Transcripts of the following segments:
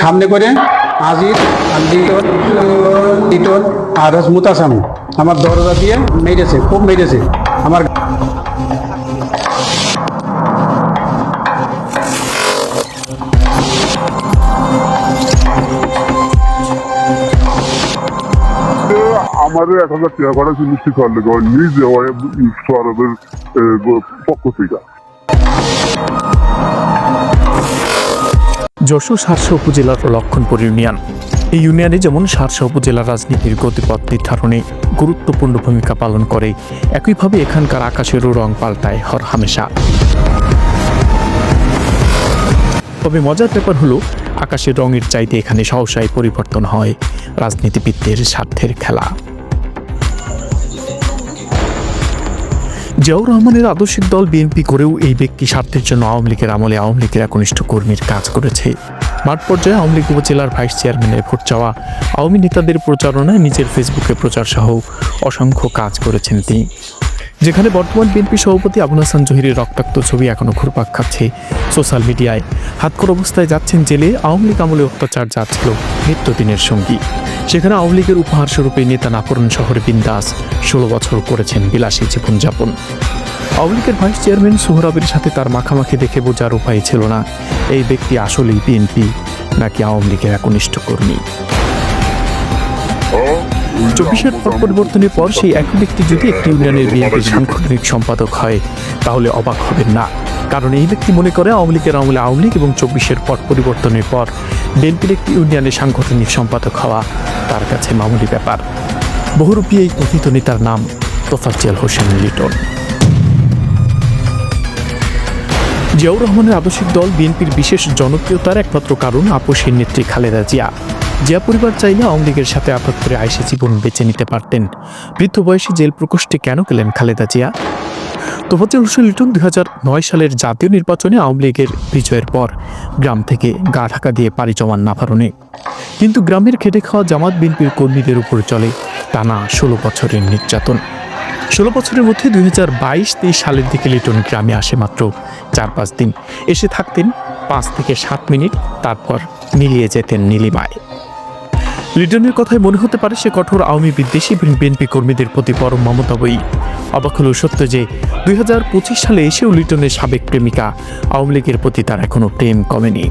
সামনে করে আজিজ আর লিটন আর মুতাসামি আমার দরজা দিয়ে মেরেছে, খুব মেরেছে আমার। আমাদের 1,000 টাকা করা মিষ্টি খাওয়ার লেগে নিজে সৌরভের পক্ষ থেকে। যশোর শার্শা উপজেলার লক্ষণপুর ইউনিয়ন। এই ইউনিয়নে যেমন শার্শা উপজেলার রাজনীতির গতিপথ নির্ধারণে গুরুত্বপূর্ণ ভূমিকা পালন করে, একইভাবে এখানকার আকাশেরও রং পাল্টায় হরহামেশা। তবে মজার ব্যাপার হলো, আকাশের রঙের চাইতে এখানে সহসাই পরিবর্তন হয় রাজনীতিবিদদের স্বার্থের খেলা। জিয়াউর রহমানের আদর্শিক দল বিএনপি করেও এই ব্যক্তি স্বার্থের জন্য আওয়ামী লীগের আমলে আওয়ামী লীগের একনিষ্ঠ কর্মীর কাজ করেছে। মাঠ পর্যায়ে আওয়ামী লীগ উপজেলার ভাইস চেয়ারম্যানের ভোট চাওয়া, আওয়ামী নেতাদের প্রচারণায় নিজের ফেসবুকে প্রচার সহ অসংখ্য কাজ করেছেন তিনি। যেখানে বর্তমান বিএনপি সভাপতি আবুল হাসান জহিরের রক্তাক্ত ছবি এখনও ঘুরপাক খাচ্ছে সোশ্যাল মিডিয়ায়। হাতকড়া অবস্থায় যাচ্ছেন জেলে, আওয়ামী লীগ আমলে অত্যাচার যা ছিল নিত্যদিনের সঙ্গী। সেখানে আওয়ামী লীগের উপহার স্বরূপে নেতা নাপরণ শহরে বিন্দাস 16 বছর করেছেন বিলাসী জীবনযাপন। আওয়ামী লীগের ভাইস চেয়ারম্যান সোহরাবের সাথে তার মাখামাখি দেখে বোঝার উপায় ছিল না এই ব্যক্তি আসলেই বিএনপি নাকি আওয়ামী লীগের একনিষ্ঠ কর্মী। 24-এর পট পরিবর্তনের পর সেই একই ব্যক্তি যদি একটি ইউনিয়নের বিএনপির সাংগঠনিক সম্পাদক হয় তাহলে অবাক হবেন না, কারণ এই ব্যক্তি মনে করে আওয়ামী লীগের আমলে আওয়ামী লীগ এবং 24-এর পট পরিবর্তনের পর বিএনপির একটি ইউনিয়নের সাংগঠনিক সম্পাদক হওয়া তার কাছে মামুলি ব্যাপার। বহুরূপী এই কথিত নেতার নাম তোফাজ্জল হোসেন লিটন। জিয়াউর রহমানের আদর্শিক দল বিএনপির বিশেষ জনপ্রিয়তার একমাত্র কারণ আপসীর নেত্রী খালেদা জিয়া। জিয়া পরিবার চাইলে আওয়ামী লীগের সাথে আঘাত করে আইসে জীবন বেঁচে নিতে পারতেন। বৃদ্ধ বয়সে জেল প্রকোষ্ঠে কেন গেলেন খালেদা জিয়া? তোফাজ্জল হোসেন লিটন 2009 সালের জাতীয় নির্বাচনে আওয়ামী লীগের বিজয়ের পর গ্রাম থেকে গা ঢাকা দিয়ে পাড়ি জমান নাভারণে। কিন্তু গ্রামের খেটে খাওয়া জামাত বিএনপির কর্মীদের উপর চলে টানা 16 বছরের নির্যাতন। 16 বছরের মধ্যে 2022-23 সালের দিকে লিটন গ্রামে আসে মাত্র 4-5 দিন। এসে থাকতেন 5 থেকে 7 মিনিট, তারপর মিলিয়ে যেতেন নীলিমায়। লিটনের কথায় মনে হতে পারে সে কঠোর আওয়ামী বিদ্বেষী এবং বিএনপি কর্মীদের প্রতি পরম মমতাবয়ী। অবাক হলেও সত্য যে 2025 সালে এসেও লিটনের সাবেক প্রেমিকা আওয়ামী লীগের প্রতি তার এখনো প্রেম কমেনি।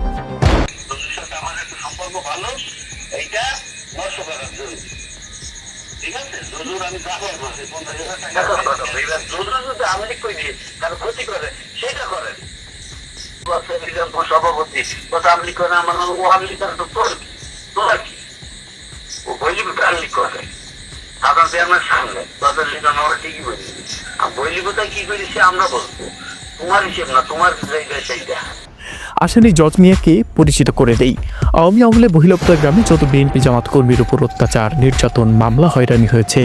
আসেনি জজ মিয়াকে পরিচিত করে দেই। আওয়ামী আমলে বহিলপ্তা গ্রামে যত বিএনপি জামাত কর্মীর উপর অত্যাচার, নির্যাতন, মামলা, হয়রানি হয়েছে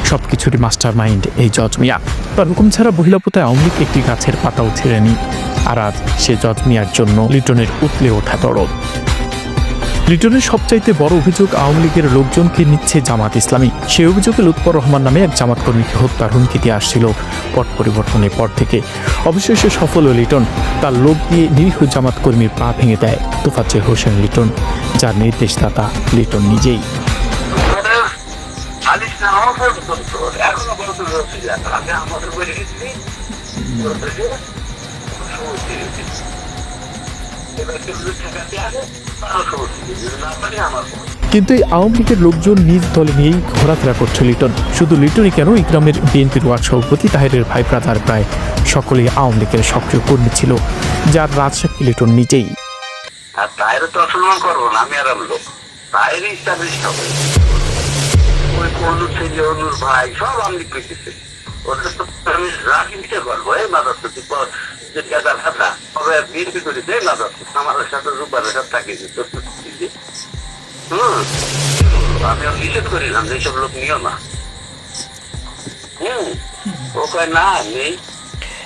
সবকিছুরই মাস্টার মাইন্ড এই জজ মিয়া। তার হুকুম ছাড়া বহিলপ্তায় আওয়ামী লীগ একটি গাছের পাতাও ছেড়েনি। আর আজ সে জজ মিয়ার জন্য লিটনের উতলে ওঠা দরদ। লিটনের সবচাইতে বড় অভিযোগ আওয়ামী লীগের লোকজনকে নিচ্ছে জামাত ইসলামী। সেই অভিযোগে লুৎফর রহমান নামে এক জামাত কর্মীকে হত্যার হুমকি দিয়ে আসছিল পট পরিবর্তনের পর থেকে। অবশেষে সফল লিটন তার লোক দিয়ে নিরীহ জামাত কর্মীর পা ভেঙে দেয় তোফাজ্জল হোসেন লিটন, যার নির্দেশদাতা লিটন নিজেই। কিন্তু এই আওয়ামী লীগের লোকজন নিজ দলে নিয়েই ঘোরাফেরা করছে লিটন। শুধু লিটনই কেন, এই গ্রামের বিএনপির ওয়ার্ড সভাপতি তাহেরের ভাই ব্রাদার প্রায় সকলেই আওয়ামী লীগের সক্রিয় কর্মী ছিল, যার রাজসাক্ষী লিটন নিজেই। আমি নিষেধ করিলাম যে সব লোক নিও না। না নেই।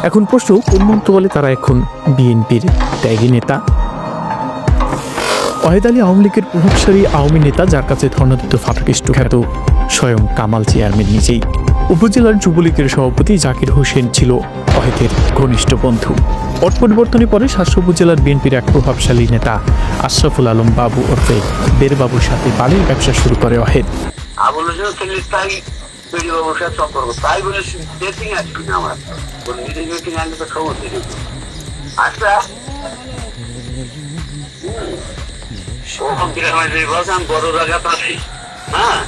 এখন প্রশ্ন, কোন মন্ত্র বলে তারা এখন বিএনপির ত্যাগী নেতা? ওয়াহেদ আলী আওয়ামী লীগের প্রভাবশালী আওয়ামী নেতা, যার কাছে ধর্ণাতীত ফাটাকৃষ্ট খ্যাত স্বয়ং কামাল চেয়ারম্যান নিজেই। উপজেলার যুবলীগের সভাপতি জাকির হোসেন ছিল অহেদের ঘনিষ্ঠ বন্ধু। পট পরিবর্তনের পরে শাসক উপজেলার বিএনপির এক প্রভাবশালী নেতা আশরাফুল আলম বাবু ওরফে বেরবাবুর সাথে বালির ব্যবসা শুরু করে অহেদ। আবুল হোসেন ছেলে তাই তৈরি ব্যবসার সম্পর্ক তাই বলে ডেটিং আসবি না আমার নিজের ডেটিং আনলে তো খবর দিবি। আচ্ছা আমি বড় জায়গা আছি, হ্যাঁ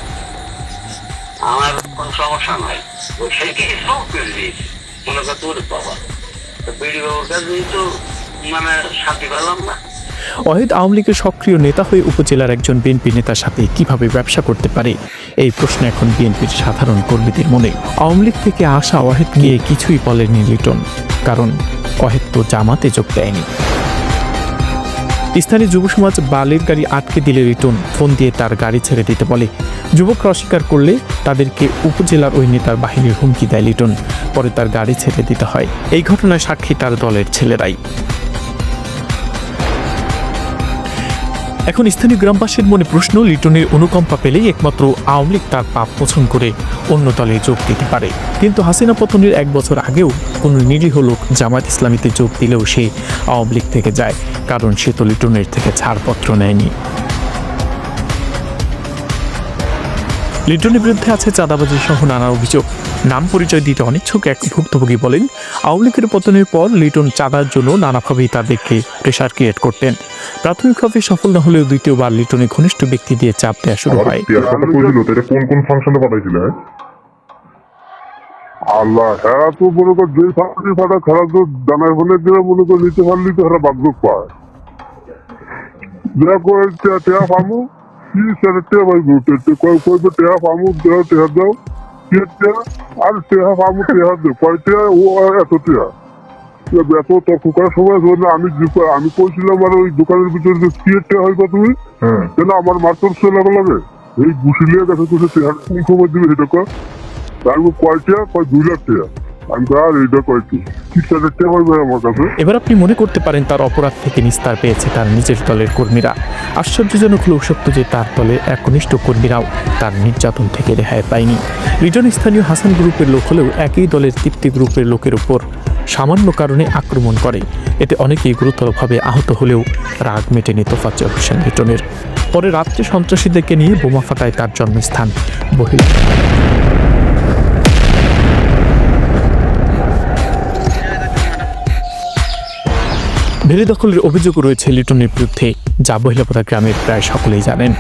আমার কোনো সমস্যা নাই, ওই সেইটি সব করে দিয়েছি মনে কর তোর বাবা বেড়ি বাবুর কাছে তো মানে শান্তি পেলাম না। অহেদ আওয়ামী লীগের সক্রিয় নেতা হয়ে উপজেলার একজন বিএনপি নেতার সাথে কিভাবে ব্যবসা করতে পারে, এই প্রশ্ন এখন বিএনপির সাধারণ কর্মীদের মনে। আওয়ামী লীগ থেকে আসা অহেদকে কিছুই বলেনি লিটন, কারণ অহেদ তো জামাতে যোগ দেয়নি। স্থানীয় যুব সমাজ বালির গাড়ি আটকে দিলে লিটন ফোন দিয়ে তার গাড়ি ছেড়ে দিতে বলে। যুবকরা অস্বীকার করলে তাদেরকে উপজেলার ওই নেতার বাহিনীর হুমকি দেয় লিটন। পরে তার গাড়ি ছেড়ে দিতে হয়। এই ঘটনায় সাক্ষী তার দলের ছেলেরাই। এখন স্থানীয় গ্রামবাসীর মনে প্রশ্ন, লিটনের অনুকম্পা পেলেই একমাত্র আওয়ামী লীগ তার পাপ মোচন করে অন্য দলে যোগ দিতে পারে। কিন্তু হাসিনা পতনের 1 বছর আগেও কোনো নিরীহ লোক জামায়াত ইসলামীতে যোগ দিলেও সে আওয়ামী লীগ থেকে যায়, কারণ সে তো লিটনের থেকে ছাড়পত্র নেয়নি। লিটনের বিরুদ্ধে আছে চাঁদাবাজি সহ নানা অভিযোগ। নাম পরিচয় দিতে অনিচ্ছুক এক ভুক্তভোগী বলেন, আওয়ামী লীগের পতনের পর লিটন চাঁদার জন্য নানাভাবেই তাদেরকে প্রেশার ক্রিয়েট করতেন। প্রাথমিকভাবে সফল না হলেও দ্বিতীয়বার লিটনের ঘনিষ্ঠ ব্যক্তি দিয়ে চাপ দেওয়া শুরু হয়। কোন ফাংশনে পাঠাইছিল? আল্লাহ, হ্যাঁ তো মনে কর যে ফাঁকি ফাটা খেলা তো জানার ফোনে দিলে মনে কর নিতে পারলি তো এরা বাধ্যক পায়। যা করে টেয়া পামু কি সেটা টেয়া পাই কইবে টেয়া পামু দেওয়া টেয়া দাও আর টেয়া পামু টেয়া দেও কয় টেয়া ও এত টেয়া এত তর্ক করার সময় আমি কইছিলাম আর ওই দোকানের ভিতরে যে টেয়া হয় তুমি কেন আমার মারতর চলে লাগে এই গুছিলিয়ে গেছে তুই টেয়া কোন খবর দিবি সেটা কর। আমি কয় টেয়া কয় 2 লাখ টেয়া আমি আর এইটা কয়টি কি সেটা টেয়া হইবে আমার কাছে। এবার আপনি মনে করতে পারেন তার অপরাধ থেকে নিস্তার পেয়েছে তার নিজের দলের কর্মীরা। আশ্চর্যজনক হলেও সত্য যে তার দলের একনিষ্ঠ কর্মীরাও তার নির্যাতন থেকে রেহাই পায়নি। লিটন স্থানীয় হাসান গ্রুপের লোক হলেও একই দলের তৃপ্তি গ্রুপের লোকের উপর সামান্য কারণে আক্রমণ করে। এতে অনেকেই গুরুতরভাবে আহত হলেও রাগ মেটেনি তোফাজ্জল হোসেন লিটনের। পরে রাত্রে সন্ত্রাসীদেরকে নিয়ে বোমা ফাটায় তার জন্মস্থান বহিল। ভেরি দখলের অভিযোগ রয়েছে লিটনের বিরুদ্ধে, যা বহিলাপদা গ্রামের প্রায় সকলেই জানেন।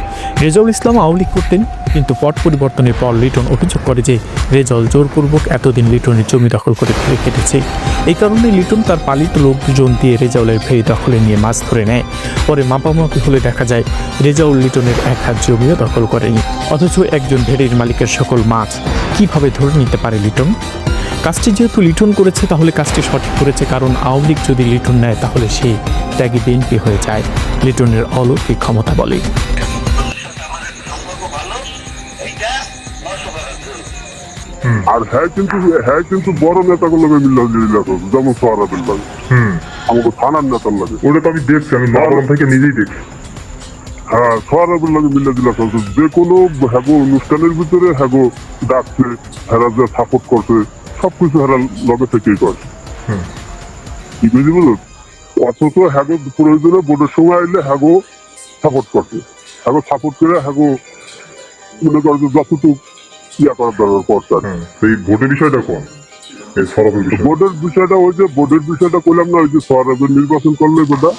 রেজাউল ইসলাম আওয়ামী লীগ করতেন, কিন্তু পট পরিবর্তনের পর লিটন অভিযোগ করে যে রেজাউল জোরপূর্বক এতদিন লিটনের জমি দখল করে ফেলে কেটেছে। এই কারণে লিটন তার পালিত লোকজন দিয়ে রেজাউলের ভেরি দখলে নিয়ে মাছ ধরে নেয়। পরে মাপামাপি হলে দেখা যায় রেজাউল লিটনের 1 হাত জমিও দখল করেনি, অথচ একজন ভেরির মালিকের সকল মাছ কিভাবে ধরে নিতে পারে লিটন? কাজটি যেহেতু লিটন করেছে তাহলে কাজটি সঠিক করেছে, কারণ আওয়ামী লীগ যদি লিটন নেয় তাহলে সে ত্যাগী বিএনপি হয়ে যায়। লিটনের অলৌকিক ক্ষমতা বলে। আর হ্যাঁ কিন্তু বড় নেতাগুলো মিল্লা যেমন সোহারাবেন লাগে আমাকে থানার নেতার লাগে, ওটা তো আমি দেখছি, আমি নরম থেকে নিজেই দেখছি। হ্যাঁ সোহারাবেন লাগে মিল্লা দিলা চলছে, যে কোনো হ্যাগো অনুষ্ঠানের ভিতরে হ্যাগো ডাকছে, হেরা যা সাপোর্ট করছে সবকিছু হেরা লগে থেকেই করছে। কি বুঝি বলুন, অথচ হ্যাগো প্রয়োজনে ভোটের সময় আইলে হ্যাগো সাপোর্ট করছে, হ্যাগো সাপোর্ট করে হ্যাগো মনে করছে যতটুকু ইয়া করার দরকার করছে। এই ভোটের বিষয়টা কোন ভোটের বিষয়টা ওই যে ভোটের বিষয়টা করলাম না, ওই যে সরাবের নির্বাচন করলে গোটা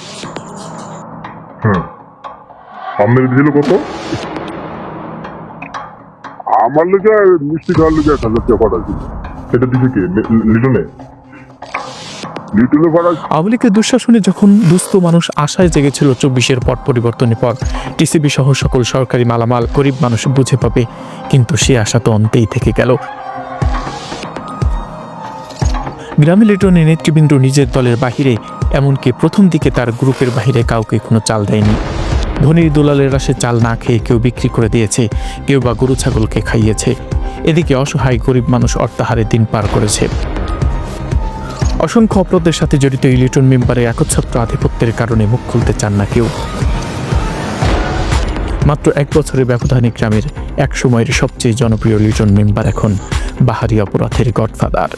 আপনার দিল কত? আমার লেগে মিষ্টি খাওয়ার লেগে 1,000 টাকা পাঠাচ্ছিল। এটা দিছে কি লিটনে? আওয়ামী লীগের দুঃশাসনে যখন দুস্থ মানুষ আশায় জেগেছিল 24-এর পট পরিবর্তনের পর টিসিবি সহ সকল সরকারি মালামাল গরিব মানুষ বুঝে পাবে, কিন্তু সে আশা তো অন্তেই থেকে গেল। গ্রামে লিটনের নেতৃবৃন্দ নিজের দলের বাহিরে, এমনকি প্রথম দিকে তার গ্রুপের বাহিরে কাউকে কোনো চাল দেয়নি। ধনীর দুলালেরা সে চাল না খেয়ে কেউ বিক্রি করে দিয়েছে, কেউ বা গরু ছাগলকে খাইয়েছে। এদিকে অসহায় গরিব মানুষ অর্থাহারে দিন পার করেছে। অসংখ্য অপরাধের সাথে জড়িত এই লিটন মেম্বারের একচ্ছত্র আধিপত্যের কারণে মুখ খুলতে চান না কেউ। মাত্র 1 বছরের ব্যবধানে গ্রামের এক সময়ের সবচেয়ে জনপ্রিয় লিটন মেম্বার এখন বাহারি অপরাধের গডফাদার।